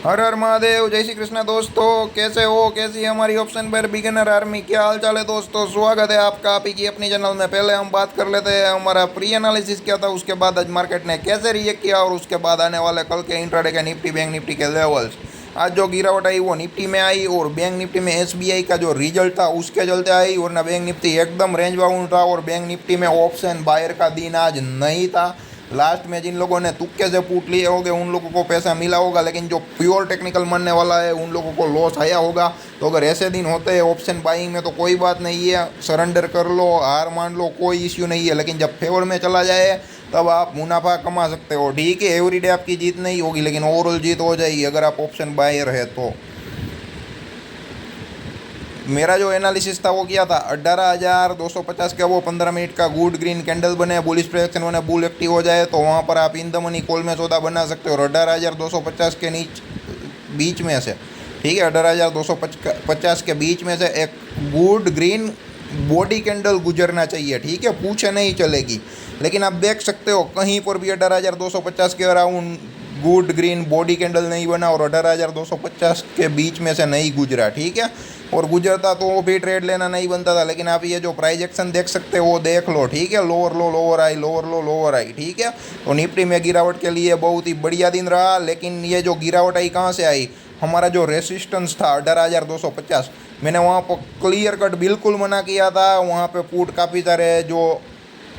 हर हर महादेव, जय श्री कृष्ण दोस्तों। कैसे हो, कैसी है हमारी ऑप्शन पर बिगिनर आर्मी? क्या हाल चाल है दोस्तों? स्वागत है आपका आप ही की अपनी चैनल में। पहले हम बात कर लेते हैं हमारा प्री एनालिसिस क्या था, उसके बाद आज मार्केट ने कैसे रिएक्ट किया और उसके बाद आने वाले कल के इंट्राडे के निफ्टी बैंक निफ्टी के लेवल्स। आज जो गिरावट आई वो निफ्टी में आई और बैंक निफ्टी में एसबीआई का जो रिजल्ट था उसके चलते आई, वरना बैंक निफ्टी एकदम रेंज बाउंड था। और बैंक निफ्टी में ऑप्शन बायर का दिन आज नहीं था। लास्ट में जिन लोगों ने तुक्के से पूट लिए होंगे उन लोगों को पैसा मिला होगा, लेकिन जो प्योर टेक्निकल मानने वाला है उन लोगों को लॉस आया होगा। तो अगर ऐसे दिन होते हैं ऑप्शन बाइंग में तो कोई बात नहीं है, सरेंडर कर लो, हार मान लो, कोई इश्यू नहीं है। लेकिन जब फेवर में चला जाए तब आप मुनाफा कमा सकते हो। ठीक है, एवरीडे आपकी जीत नहीं होगी लेकिन ओवरऑल जीत हो जाएगी अगर आप ऑप्शन बायर है तो। मेरा जो एनालिसिस था वो किया था 18,250 का वो 15 मिनट का गुड ग्रीन कैंडल बने, बुलिश प्रोजेक्शन बने, बुल एक्टिव हो जाए तो वहाँ पर आप इन द मनी कॉल में सौदा बना सकते हो। और 18,250 के बीच में से, ठीक है, 18,250 के बीच में से एक गुड ग्रीन बॉडी कैंडल गुजरना चाहिए। ठीक है, पूछे नहीं चलेगी। लेकिन आप देख सकते हो कहीं पर भी 18,250 के around good green body candle नहीं बना और 18,250 के बीच में से नहीं गुजरा। ठीक है, और गुजरता तो वो भी ट्रेड लेना नहीं बनता था। लेकिन आप ये जो प्राइस एक्शन देख सकते हो वो देख लो। ठीक है, लोअर लो लोअर आई, लोअर लो लोअर आई। ठीक है, तो निफ्टी में गिरावट के लिए बहुत ही बढ़िया दिन रहा। लेकिन ये जो गिरावट आई कहाँ से आई? हमारा जो रेसिस्टेंस था 18,250, मैंने वहाँ पर क्लियर कट बिल्कुल मना किया था। वहाँ पे पुट काफ़ी सारे जो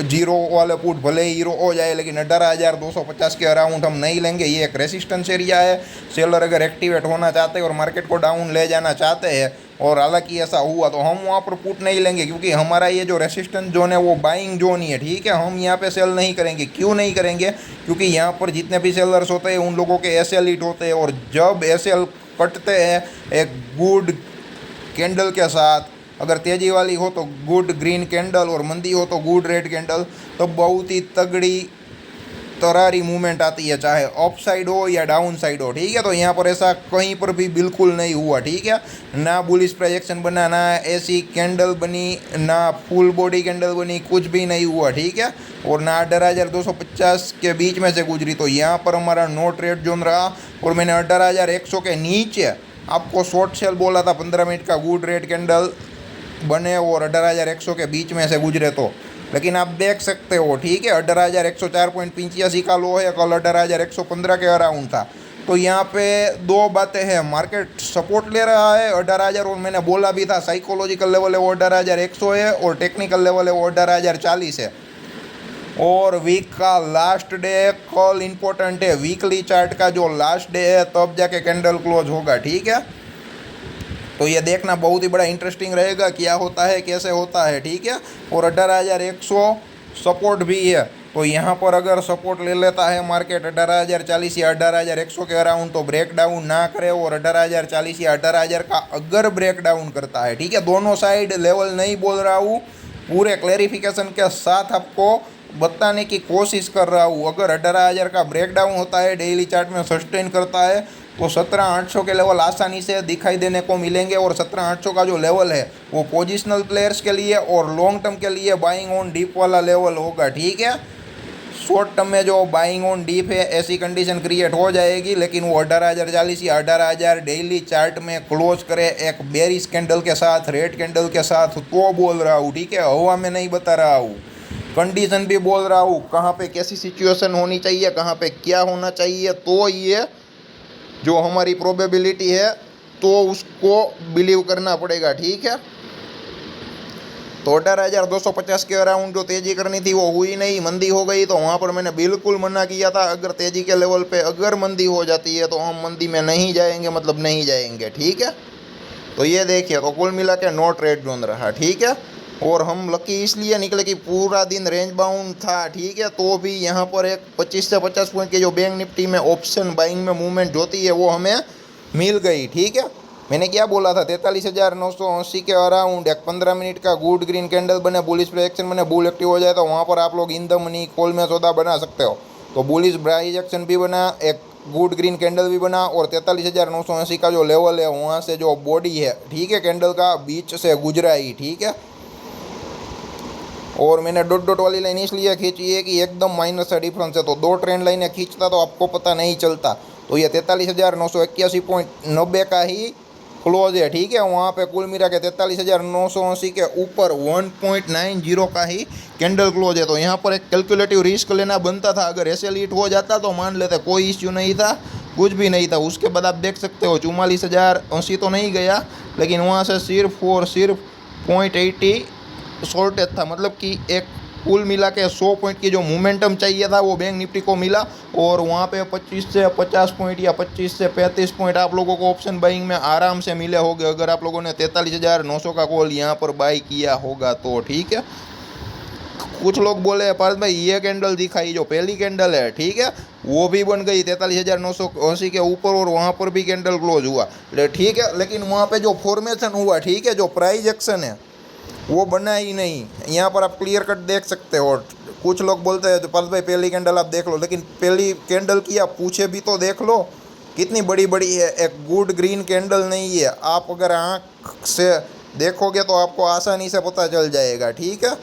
जीरो वाले पुट भले ही हीरो हो जाए लेकिन 18,250 के अराउंड हम नहीं लेंगे। ये एक रेसिस्टेंस एरिया है। सेलर अगर एक्टिवेट होना चाहते हैं और मार्केट को डाउन ले जाना चाहते हैं, और हालांकि ऐसा हुआ तो हम वहाँ पर पुट नहीं लेंगे, क्योंकि हमारा ये जो रेसिस्टेंस जोन है वो बाइंग जोन ही है। ठीक है, हम यहाँ पे सेल नहीं करेंगे। क्यों नहीं करेंगे? क्योंकि यहाँ पर जितने भी सेलर्स होते हैं उन लोगों के एस एल हिट होते हैं, और जब एस एल कटते हैं एक गुड कैंडल के साथ, अगर तेज़ी वाली हो तो गुड ग्रीन कैंडल और मंदी हो तो गुड रेड कैंडल, तो बहुत ही तगड़ी तरारी मूवमेंट आती है, चाहे अप साइड हो या डाउन साइड हो। ठीक है, तो यहाँ पर ऐसा कहीं पर भी बिल्कुल नहीं हुआ। ठीक है, ना बुलिश प्रोजेक्शन बना, ना ऐसी कैंडल बनी, ना फुल बॉडी कैंडल बनी, कुछ भी नहीं हुआ। ठीक है, और ना 18,250 के बीच में से गुजरी। तो यहाँ पर हमारा नो ट्रेड जोन रहा। और मैंने 18,100 के नीचे आपको शॉर्ट सेल बोला था, 15 मिनट का गुड रेड कैंडल बने और 18,100 के बीच में से गुजरे तो। लेकिन आप देख सकते हो, ठीक है, 18,104.85 का लो है, कल 18,115 के अराउंड था। तो यहाँ पे दो बातें हैं, मार्केट सपोर्ट ले रहा है 18,000, और मैंने बोला भी था साइकोलॉजिकल लेवल है वो 18,100 है और टेक्निकल लेवल है वो 18,040 है। और वीक का लास्ट डे कल इम्पोर्टेंट है, वीकली चार्ट का जो लास्ट डे है तब जाके कैंडल क्लोज होगा। ठीक है, तो ये देखना बहुत ही बड़ा इंटरेस्टिंग रहेगा क्या होता है, कैसे होता है। ठीक है, और 18,100 सपोर्ट भी है। तो यहाँ पर अगर सपोर्ट ले लेता है मार्केट 18,040 या 18,100 के अराउंड, तो ब्रेक डाउन ना करे, और 18,040 या 18,000 का अगर ब्रेक डाउन करता है, ठीक है, दोनों साइड लेवल नहीं बोल रहा हूँ, पूरे क्लैरिफिकेशन के साथ आपको बताने की कोशिश कर रहा हूँ। अगर 18,000 का ब्रेक डाउन होता है, डेली चार्ट में सस्टेन करता है, तो 17,800 के लेवल आसानी से दिखाई देने को मिलेंगे। और 17,800 का जो लेवल है वो पोजिशनल प्लेयर्स के लिए और लॉन्ग टर्म के लिए बाइंग ऑन डीप वाला लेवल होगा। ठीक है, शॉर्ट टर्म में जो बाइंग ऑन डीप है ऐसी कंडीशन क्रिएट हो जाएगी, लेकिन वो 18,040 या 18,000 डेली चार्ट में क्लोज करे एक बेरिश कैंडल के साथ, रेड कैंडल के साथ, तो बोल रहा हूँ। ठीक है, हवा में नहीं बता रहा हूँ, कंडीशन भी बोल रहा हूँ, कहाँ पे कैसी सिचुएशन होनी चाहिए, कहाँ पे क्या होना चाहिए, तो ये जो हमारी प्रोबेबिलिटी है तो उसको बिलीव करना पड़ेगा। ठीक है, तो 18,250 के अराउंड जो तेज़ी करनी थी वो हुई नहीं, मंदी हो गई। तो वहाँ पर मैंने बिल्कुल मना किया था, अगर तेज़ी के लेवल पे अगर मंदी हो जाती है तो हम मंदी में नहीं जाएंगे, मतलब नहीं जाएंगे। ठीक है, तो ये देखिए, तो कुल मिला के नो ट्रेड जोन रहा। ठीक है, और हम लकी इसलिए निकले कि पूरा दिन रेंज बाउंड था। ठीक है, तो भी यहाँ पर एक 25 से 50 पॉइंट की जो बैंक निफ्टी में ऑप्शन बाइंग में मूवमेंट होती है वो हमें मिल गई। ठीक है, मैंने क्या बोला था, 43,980 के अराउंड एक 15 मिनट का गुड ग्रीन कैंडल बने, बुलिश प्रोजेक्शन बने, बुल एक्टिव हो जाए तो वहाँ पर आप लोग इन द मनी कॉल में सौदा बना सकते हो। तो बुलिश प्रोजेक्शन भी बना, एक गुड ग्रीन कैंडल भी बना, और 43,980 का जो लेवल है वहाँ से जो बॉडी है, ठीक है, कैंडल का बीच से गुजरा ही। ठीक है, और मैंने डॉट डॉट वाली लाइन इसलिए खींची है कि एकदम माइनस का डिफरेंस है, तो दो ट्रेंड लाइनें खींचता तो आपको पता नहीं चलता। तो ये 43,981.90 का ही क्लोज है, ठीक है। वहाँ पे कुल मिला के 43,980 के ऊपर 1.90 का ही कैंडल क्लोज है। तो यहाँ पर एक कैलकुलेटिव रिस्क लेना बनता था। अगर ऐसे लीट हो जाता तो मान लेते कोई इश्यू नहीं था, कुछ भी नहीं था। उसके बाद आप देख सकते हो 44,080 तो नहीं गया, लेकिन वहाँ से सिर्फ और सिर्फ 0.80 शॉर्टेज था। मतलब कि एक कुल मिला के 100 पॉइंट की जो मोमेंटम चाहिए था वो बैंक निफ्टी को मिला, और वहाँ पे 25 से 50 पॉइंट या 25 से 35 पॉइंट आप लोगों को ऑप्शन बाइंग में आराम से मिले होंगे, अगर आप लोगों ने 43,900 का कॉल यहाँ पर बाई किया होगा तो, ठीक है। कुछ लोग बोले पारस भाई ये कैंडल दिखाई जो पहली कैंडल है, ठीक है, वो भी बन गई 43,980 के ऊपर, और वहाँ पर भी कैंडल क्लोज हुआ, ठीक है। लेकिन वहाँ पे जो फॉर्मेशन हुआ, ठीक है, जो प्राइस एक्शन है वो बना ही नहीं। यहाँ पर आप क्लियर कट देख सकते हो। कुछ लोग बोलते हैं तो पारस भाई पहली कैंडल आप देख लो, लेकिन पहली कैंडल की आप पूछे भी तो देख लो कितनी बड़ी बड़ी है। एक गुड ग्रीन कैंडल नहीं है। आप अगर आँख से देखोगे तो आपको आसानी से पता चल जाएगा, ठीक है।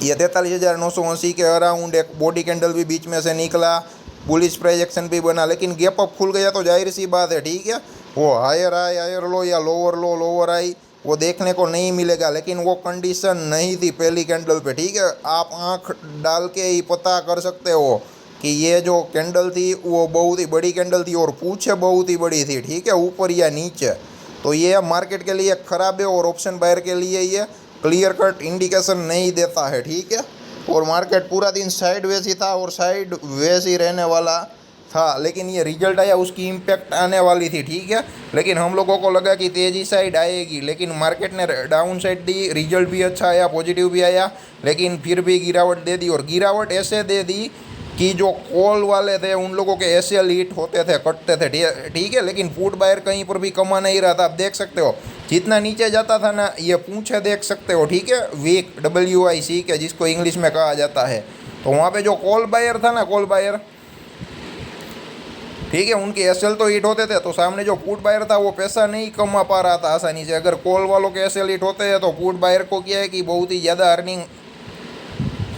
ये 43,980 के अराउंड एक बॉडी कैंडल भी बीच में से निकला, बुलिश प्राइस एक्शन भी बना, लेकिन गैप अप खुल गया तो जाहिर सी बात है, ठीक है, वो हायर हाई हायर लो या लोअर लो लोअर हाई वो देखने को नहीं मिलेगा। लेकिन वो कंडीशन नहीं थी पहली कैंडल पे, ठीक है। आप आंख डाल के ही पता कर सकते हो कि ये जो कैंडल थी वो बहुत ही बड़ी कैंडल थी और पूछे बहुत ही बड़ी थी, ठीक है, ऊपर या नीचे। तो ये मार्केट के लिए ख़राब है और ऑप्शन बायर के लिए ये क्लियर कट इंडिकेशन नहीं देता है, ठीक है। और मार्केट पूरा दिन साइड वेज ही था और साइड वेज ही रहने वाला था, लेकिन ये रिजल्ट आया उसकी इम्पैक्ट आने वाली थी, ठीक है। लेकिन हम लोगों को लगा कि तेज़ी साइड आएगी, लेकिन मार्केट ने डाउन साइड दी, रिजल्ट भी अच्छा आया, पॉजिटिव भी आया, लेकिन फिर भी गिरावट दे दी। और गिरावट ऐसे दे दी कि जो कॉल वाले थे उन लोगों के ऐसे लीट होते थे, कटते थे, ठीक है। लेकिन पुट बायर कहीं पर भी कमा नहीं रहा था। आप देख सकते हो जितना नीचे जाता था ना, ये पूछे देख सकते हो, ठीक है, वीक WIC के जिसको इंग्लिश में कहा जाता है। तो वहाँ पे जो कॉल बायर था ना, कॉल बायर, ठीक है, उनके SL तो हिट होते थे, तो सामने जो पुट बायर था वो पैसा नहीं कमा पा रहा था आसानी से। अगर कॉल वालों के SL हिट होते हैं तो पुट बायर को क्या है कि बहुत ही ज़्यादा अर्निंग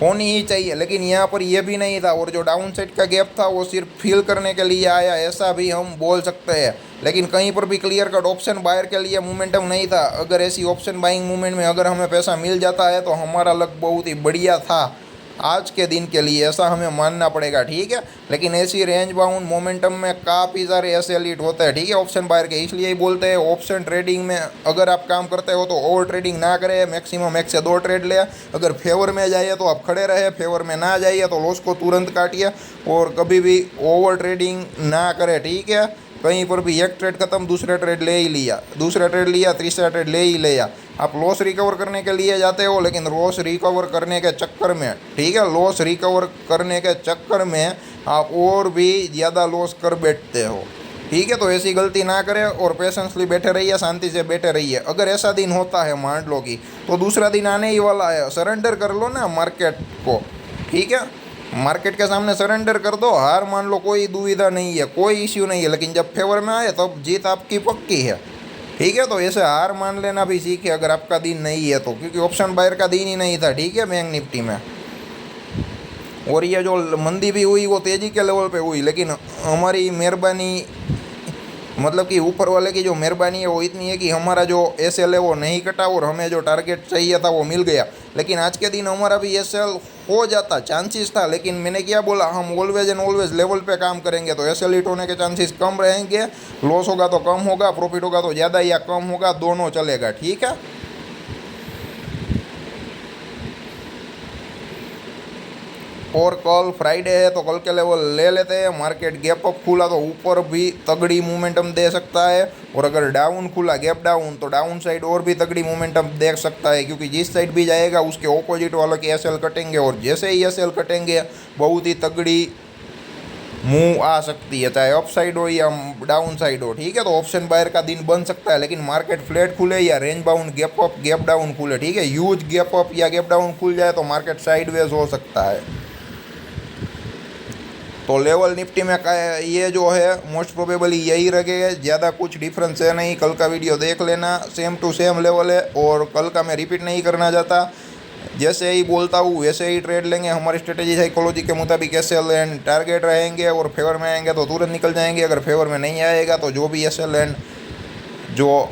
होनी ही चाहिए, लेकिन यहाँ पर ये भी नहीं था। और जो डाउन साइड का गैप था वो सिर्फ फिल करने के लिए आया, ऐसा भी हम बोल सकते हैं। लेकिन कहीं पर भी क्लियर कट ऑप्शन बायर के लिए मोमेंटम नहीं था। अगर ऐसी ऑप्शन बाइंग मूवमेंट में अगर हमें पैसा मिल जाता है तो हमारा लक बहुत ही बढ़िया था आज के दिन के लिए, ऐसा हमें मानना पड़ेगा, ठीक है। लेकिन ऐसी रेंज बाउंड मोमेंटम में काफ़ी सारे ऐसे लीड होते हैं, ठीक है, ऑप्शन बायर के। इसलिए ही बोलते हैं ऑप्शन ट्रेडिंग में अगर आप काम करते हो तो ओवर ट्रेडिंग ना करें, मैक्सिमम 1 से 2 ट्रेड ले। अगर फेवर में जाइए तो आप खड़े रहे, फेवर में ना जाइए तो लॉस को तुरंत काटिए, और कभी भी ओवर ट्रेडिंग ना करें, ठीक है। कहीं पर भी एक ट्रेड खत्म, दूसरा ट्रेड ले ही लिया, दूसरा ट्रेड लिया, तीसरा ट्रेड ले ही लिया। आप लॉस रिकवर करने के लिए जाते हो, लेकिन लॉस रिकवर करने के चक्कर में, ठीक है, लॉस रिकवर करने के चक्कर में आप और भी ज़्यादा लॉस कर बैठते हो, ठीक है। तो ऐसी गलती ना करें और पेशेंसली बैठे रहिए, शांति से बैठे रहिए। अगर ऐसा दिन होता है मान लो कि, तो दूसरा दिन आने ही वाला है, सरेंडर कर लो ना मार्केट को, ठीक है। मार्केट के सामने सरेंडर कर दो, हार मान लो, कोई दुविधा नहीं है, कोई इश्यू नहीं है। लेकिन जब फेवर में आए तब जीत आपकी पक्की है, ठीक है। तो ऐसे हार मान लेना भी सीखे अगर आपका दिन नहीं है तो, क्योंकि ऑप्शन बायर का दिन ही नहीं था, ठीक है, बैंक निफ्टी में। और ये जो मंदी भी हुई वो तेज़ी के लेवल पे हुई, लेकिन हमारी मेहरबानी, मतलब कि ऊपर वाले की जो मेहरबानी है वो इतनी है कि हमारा जो SL है वो नहीं कटा और हमें जो टारगेट चाहिए था वो मिल गया। लेकिन आज के दिन हमारा भी SL हो जाता, चांसेस था, लेकिन मैंने क्या बोला, हम ऑलवेज एंड ऑलवेज लेवल पे काम करेंगे तो SL हिट होने के चांसेस कम रहेंगे। लॉस होगा तो कम होगा, प्रॉफिट होगा तो ज़्यादा या कम होगा, दोनों चलेगा, ठीक है। और कल फ्राइडे है तो कल के लेवल ले लेते हैं। मार्केट गैप अप खुला तो ऊपर भी तगड़ी मोमेंटम दे सकता है, और अगर डाउन खुला गैप डाउन तो डाउन साइड और भी तगड़ी मोमेंटम दे सकता है, क्योंकि जिस साइड भी जाएगा उसके ऑपोजिट वालों के SL कटेंगे, और जैसे ही SL कटेंगे बहुत ही तगड़ी मूव आ सकती है, चाहे अप साइड हो या डाउन साइड हो, ठीक है। तो ऑप्शन बायर का दिन बन सकता है, लेकिन मार्केट फ्लैट खुले या range bound gap up gap down खुले, ठीक है। ह्यूज गैप अप या गैप डाउन खुल जाए तो मार्केट साइडवेज हो सकता है। तो लेवल निफ्टी में का ये जो है मोस्ट प्रोबेबली यही रहेगा, ज़्यादा कुछ डिफरेंस है नहीं। कल का वीडियो देख लेना, सेम टू सेम लेवल है, और कल का मैं रिपीट नहीं करना चाहता। जैसे ही बोलता हूँ वैसे ही ट्रेड लेंगे। हमारी स्ट्रेटेजी साइकोलॉजी के मुताबिक एसएल एंड टारगेट रहेंगे, और फेवर में आएंगे तो तुरंत निकल जाएंगे। अगर फेवर में नहीं आएगा तो जो भी एसएल एंड जो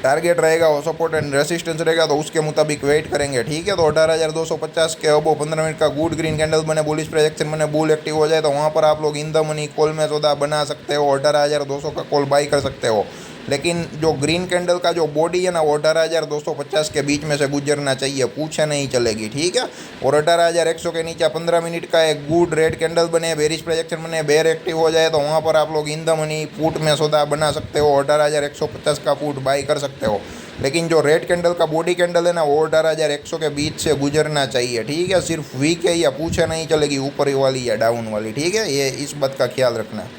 टारगेट रहेगा वो सपोर्ट एंड रेसिस्टेंस रहेगा तो उसके मुताबिक वेट करेंगे। ठीक है, तो 18,250 के अबो 15 मिनट का गुड ग्रीन कैंडल बने, बुलिश प्रोजेक्शन बने, बुल एक्टिव हो जाए तो वहाँ पर आप लोग इन द मनी कॉल में सौदा बना सकते हो। 18,200 का कॉल बाई कर सकते हो। लेकिन जो ग्रीन कैंडल का जो बॉडी है ना वो 18,250 के बीच में से गुजरना चाहिए, पूछे नहीं चलेगी। ठीक है, और 18,100 के नीचे 15 मिनट का एक गुड रेड कैंडल बने, बेरिश प्रोजेक्शन बने, बेयर एक्टिव हो जाए तो वहाँ पर आप लोग इन द मनी पुट में सौदा बना सकते हो। 18,150 का पुट बाई कर सकते हो। लेकिन जो रेड कैंडल का बॉडी कैंडल है ना वो 18,100 के बीच से गुजरना चाहिए। ठीक है, सिर्फ वीक है या पूछे नहीं चलेगी ऊपर वाली या डाउन वाली। ठीक है, ये इस बात का ख्याल रखना।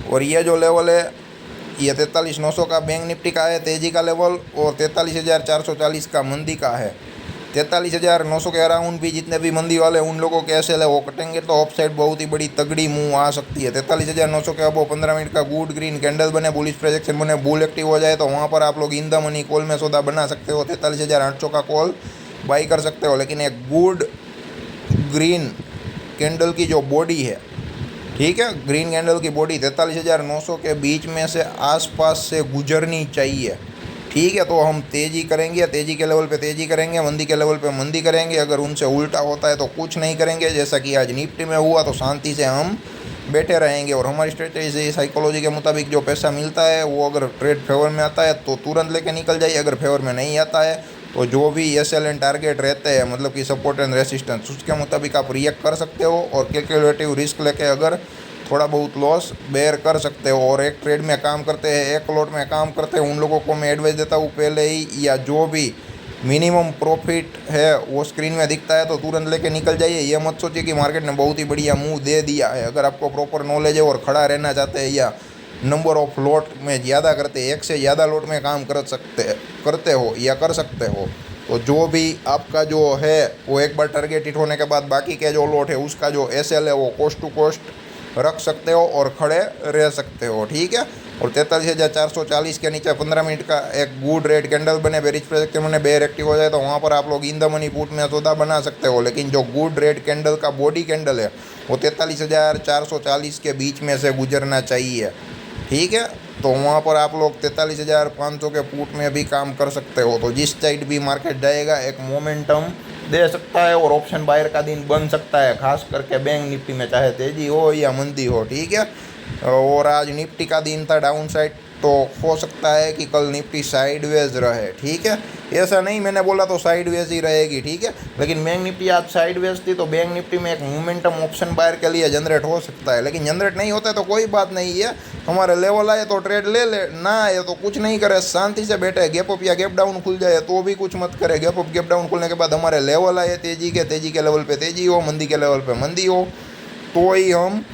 और ये जो लेवल है ये 43,900 का बैंक निफ्टी का है तेज़ी का लेवल, और 43,440 का मंदी का है। 43,900 के अराउंड भी जितने भी मंदी वाले उन लोगों के एसएल है वो कटेंगे तो ऑफ साइड बहुत ही बड़ी तगड़ी मूव आ सकती है। 43,900 के अब 15 मिनट का गुड ग्रीन कैंडल बने, बुलिश प्रोजेक्शन बने, बुल एक्टिव हो जाए तो वहाँ पर आप लोग इन द मनी कॉल में सौदा बना सकते हो। 43,800 का कॉल बाई कर सकते हो। लेकिन एक गुड ग्रीन कैंडल की जो बॉडी है, ठीक है, ग्रीन कैंडल की बॉडी 43,900 के बीच में से आसपास से गुजरनी चाहिए। ठीक है, तो हम तेज़ी करेंगे, तेज़ी के लेवल पे तेज़ी करेंगे, मंदी के लेवल पे मंदी करेंगे। अगर उनसे उल्टा होता है तो कुछ नहीं करेंगे। जैसा कि आज निफ्टी में हुआ तो शांति से हम बैठे रहेंगे। और हमारी स्ट्रेटेजी साइकोलॉजी के मुताबिक जो पैसा मिलता है वो अगर ट्रेड फेवर में आता है तो तुरंत लेके निकल जाइए। अगर फेवर में नहीं आता है तो जो भी एसएल एंड टारगेट रहते हैं, मतलब कि सपोर्ट एंड रेसिस्टेंस, उसके मुताबिक आप रिएक्ट कर सकते हो और कैलकुलेटिव रिस्क लेके अगर थोड़ा बहुत लॉस बेयर कर सकते हो। और एक ट्रेड में काम करते हैं, एक लॉट में काम करते हैं, उन लोगों को मैं एडवाइस देता हूँ पहले ही, या जो भी मिनिमम प्रॉफिट है वो स्क्रीन में दिखता है तो तुरंत लेके निकल जाइए। ये मत सोचिए कि मार्केट ने बहुत ही बढ़िया मूव दे दिया है। अगर आपको प्रॉपर नॉलेज है और खड़ा रहना चाहते हैं या नंबर ऑफ लॉट में ज़्यादा करते हैं, एक से ज़्यादा लॉट में काम करते हो या कर सकते हो, तो जो भी आपका जो है वो एक बार टारगेट हिट होने के बाद बाकी के जो लॉट है उसका जो एसएल है वो कोस्ट टू कोस्ट रख सकते हो और खड़े रह सकते हो। ठीक है, और 43,440 के नीचे 15 मिनट का एक गुड रेड कैंडल बने, बेरिश प्रोजेक्शन बने, बेयर एक्टिव हो जाए तो वहाँ पर आप लोग इन द मनी पुट में सौदा बना सकते हो। लेकिन जो गुड रेड कैंडल का बॉडी कैंडल है वो 43,440 के बीच में से गुजरना चाहिए। ठीक है, तो वहाँ पर आप लोग 43,500 के पुट में भी काम कर सकते हो। तो जिस साइड भी मार्केट जाएगा एक मोमेंटम दे सकता है और ऑप्शन बायर का दिन बन सकता है, खास करके बैंक निफ्टी में, चाहे तेजी हो या मंदी हो। ठीक है, और आज निफ्टी का दिन था डाउन साइड, तो हो सकता है कि कल निफ्टी साइडवेज रहे। ठीक है, ऐसा नहीं मैंने बोला तो साइडवेज ही रहेगी। ठीक है, लेकिन बैंक निफ्टी आज साइडवेज थी तो बैंक निफ्टी में एक मोमेंटम ऑप्शन बायर के लिए जनरेट हो सकता है। लेकिन जनरेट नहीं होता है तो कोई बात नहीं है, हमारे लेवल आए तो ट्रेड ले ले, ना आए तो कुछ नहीं करे, शांति से बैठे। गैप अप या गैप डाउन खुल जाए तो भी कुछ मत करे। गैप अप गैप डाउन खुलने के बाद हमारे लेवल आए तेजी के लेवल पे तेजी हो, मंदी के लेवल पे मंदी हो, तो ही हम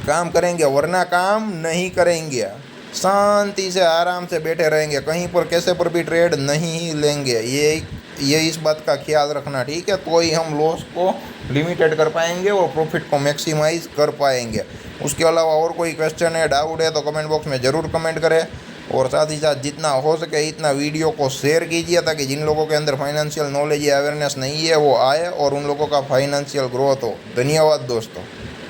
काम करेंगे, वरना काम नहीं करेंगे। शांति से आराम से बैठे रहेंगे, कहीं पर कैसे पर भी ट्रेड नहीं लेंगे। ये इस बात का ख्याल रखना। ठीक है, तो ही हम लॉस को लिमिटेड कर पाएंगे और प्रॉफिट को मैक्सिमाइज कर पाएंगे। उसके अलावा और कोई क्वेश्चन है, डाउट है तो कमेंट बॉक्स में ज़रूर कमेंट करें। और साथ ही साथ जितना हो सके इतना वीडियो को शेयर कीजिए ताकि जिन लोगों के अंदर फाइनेंशियल नॉलेज या अवेयरनेस नहीं है वो आए और उन लोगों का फाइनेंशियल ग्रोथ हो। धन्यवाद दोस्तों।